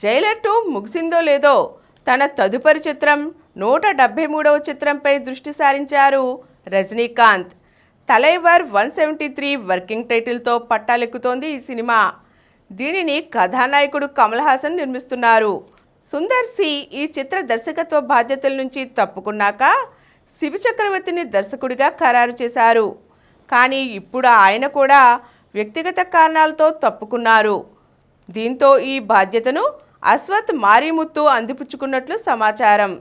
Jailer 2 ముగిసిందో లేదో తన తదుపరి చిత్రం 173వ చిత్రంపై దృష్టి సారించారు రజనీకాంత్. తలైవర్ 173 వర్కింగ్ టైటిల్తో పట్టాలెక్కుతోంది ఈ సినిమా. దీనిని కథానాయకుడు కమల్ హాసన్ నిర్మిస్తున్నారు. సుందర్ సి ఈ చిత్ర దర్శకత్వ బాధ్యతల నుంచి తప్పుకున్నాక శిబి చక్రవర్తిని దర్శకుడిగా ఖరారు చేశారు. కానీ ఇప్పుడు ఆయన కూడా వ్యక్తిగత కారణాలతో తప్పుకున్నారు. దీంతో ఈ బాధ్యతను అశ్వత్ మారిముత్తు అందిపుచ్చుకున్నట్లు సమాచారం.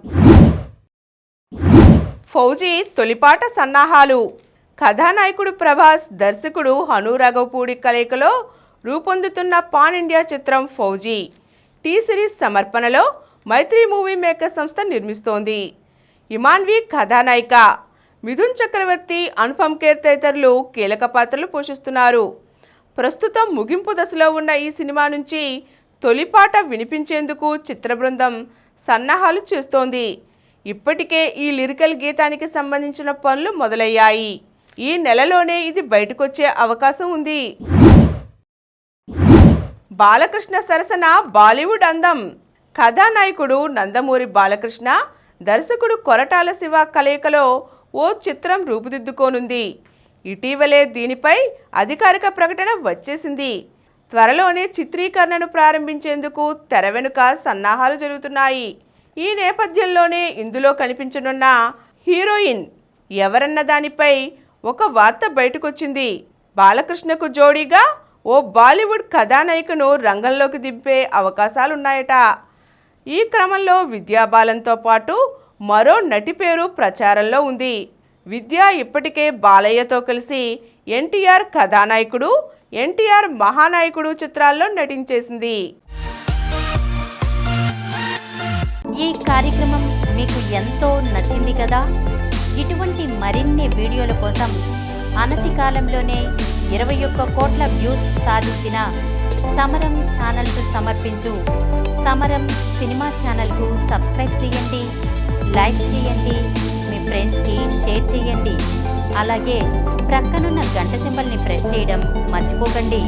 ఫౌజీ తొలిపాట సన్నాహాలు. కథానాయకుడు ప్రభాస్, దర్శకుడు హను రాఘవపూడి కలయికలో రూపొందుతున్న పాన్ ఇండియా చిత్రం ఫౌజీ టీ సిరీస్ సమర్పణలో మైత్రి మూవీ మేకర్ సంస్థ నిర్మిస్తోంది. ఇమాన్వి కథానాయిక, మిథున్ చక్రవర్తి, అనుపమ్ ఖేర్ తదితరులు కీలక పాత్రలు పోషిస్తున్నారు. ప్రస్తుతం ముగింపు దశలో ఉన్న ఈ సినిమా నుంచి తొలిపాట వినిపించేందుకు చిత్ర బృందం సన్నాహాలు చేస్తోంది. ఇప్పటికే ఈ లిరికల్ గీతానికి సంబంధించిన పనులు మొదలయ్యాయి. ఈ నెలలోనే ఇది బయటకొచ్చే అవకాశం ఉంది. బాలకృష్ణ సరసన బాలీవుడ్ అందం. కథానాయకుడు నందమూరి బాలకృష్ణ, దర్శకుడు కొరటాల శివ కలయికలో ఓ చిత్రం రూపుదిద్దుకోనుంది. ఇటీవలే దీనిపై అధికారిక ప్రకటన వచ్చేసింది. త్వరలోనే చిత్రీకరణను ప్రారంభించేందుకు తెర వెనుక సన్నాహాలు జరుగుతున్నాయి. ఈ నేపథ్యంలోనే ఇందులో కనిపించనున్న హీరోయిన్ ఎవరన్న దానిపై ఒక వార్త బయటకొచ్చింది. బాలకృష్ణకు జోడీగా ఓ బాలీవుడ్ కథానాయికను రంగంలోకి దింపే అవకాశాలున్నాయట. ఈ క్రమంలో విద్యా బాలన్తో పాటు మరో నటి పేరు ప్రచారంలో ఉంది. విద్య ఇప్పటికే బాలయ్యతో కలిసి ఎన్టీఆర్ కథానాయకుడు, ఎన్టీఆర్ మహానాయకుడు చిత్రాల్లో నటించేసింది. ఈ కార్యక్రమం మీకు ఎంతో నచ్చింది కదా. ఇటువంటి మరిన్ని వీడియోల కోసం అనతి కాలంలోనే 21 కోట్ల వ్యూస్ సాధించిన సమరం ఛానల్కు సమర్పించు సమరం సినిమా ఛానల్కు సబ్స్క్రైబ్ చేయండి, లైక్ చేయండి, మీ ఫ్రెండ్స్కి షేర్ చేయండి. అలాగే ప్రక్కనున్న గంట సింబల్ని ప్రెస్ చేయడం మర్చిపోకండి.